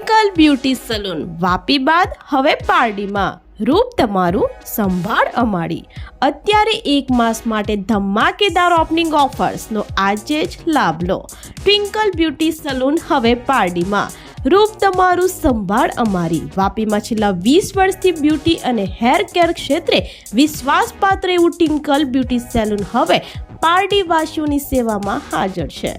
Twinkle Beauty salon Vapi બાદ હવે પારડીમાં રૂપ તમારું સંભાળ અમારી. અત્યારે 1 માસ માટે ધમાકેદાર ઓપનિંગ ઓફર્સનો આજે જ લાભ લો. ટ્વિંકલ બ્યુટી સલૂન હવે પારડીમાં રૂપ તમારું સંભાળ અમારી. વાપીમાં છેલ્લા 20 વર્ષથી બ્યુટી અને હેર કેર ક્ષેત્રે વિશ્વાસપાત્ર એવું ટ્વિંકલ બ્યુટી સલૂન હવે પારડીવાસીઓની સેવામાં હાજર છે.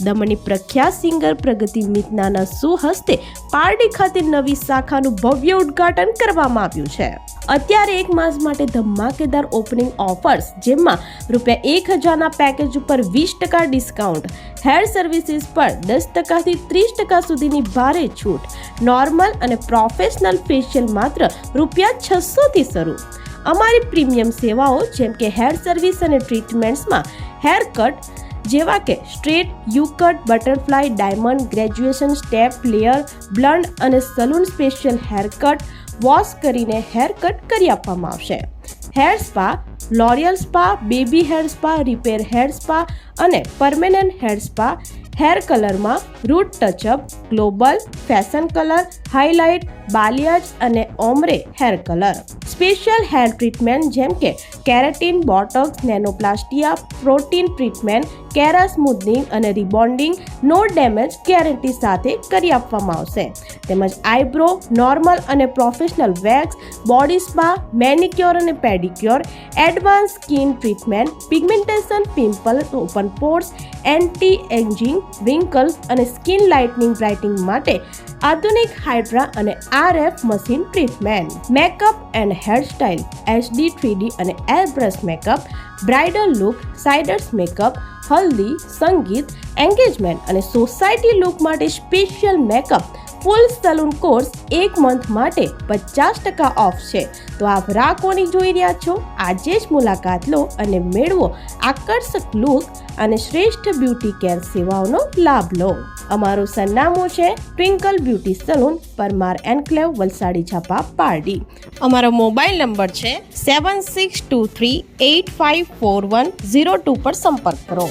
દમણની પ્રખ્યાત સિંગર પ્રગતિ મિતનાના સુહસ્તે પારડી ખાતે નવી શાખાનું ભવ્ય ઉદ્ઘાટન કરવામાં આવ્યું છે. અત્યારે 1 માસ માટે ધમાકેદાર ઓપનિંગ ઓફર્સ, જેમાં ₹1000ના પેકેજ ઉપર 20% ડિસ્કાઉન્ટ, હેર સર્વિસીસ પર 10%થી 30% સુધીની ભારે છૂટ, નોર્મલ અને પ્રોફેશનલ ફેશિયલ માત્ર ₹600થી શરૂ. અમારી પ્રીમિયમ સેવાઓ જેમ કે હેર સર્વિસ અને ટ્રીટમેન્ટ્સમાં હેર કટ જેવા કે straight, U cut, butterfly, diamond, graduation, step, layer, blunt અને salon special hair cut wash કરીને હેર કટ કરી આપવામાં આવશે. Hair spa, L'Oreal spa, baby hair spa, repair hair spa અને પરમેનન્ટ હેર સ્પા, હેર કલરમાં root touch up, global, fashion colour, highlight, balayage અને ombre hair colour. Special hair treatment જેમ કે keratin, botox, nanoplastia, protein treatment, kera smoothening અને rebonding નો damage guarantee સાથે કરી આપવામાં આવશે. તેમજ આઈબ્રો, નોર્મલ અને professional wax, body spa, manicure અને pedicure, advance skin treatment, pigmentation, pimple, open pores, anti ageing, wrinkles અને સ્કિન લાઇટનિંગ બ્રાઇટનિંગ માટે આધુનિક હાઇડ્રા અને RF machine treatment, makeup and hairstyle, HD, 3D અને airbrush makeup, bridal look, siders makeup, haldi, sangeet, engagement અને society look માટે special makeup. Full salon course 1 month માટે 50% of છે. તો આપ રાહ કોની જોઈ રહ્યા છો? આજે જ મુલાકાત લો અને મેળવો આકર્ષક લુક અને શ્રેષ્ઠ બ્યુટી કેર સેવાઓનો લાભ લો. અમારું સરનામું છે Twinkle Beauty Salon, Parmar enclave, Valsadi Chhapa, Pardi. અમારો મોબાઈલ નંબર છે 7623854102 પર સંપર્ક કરો.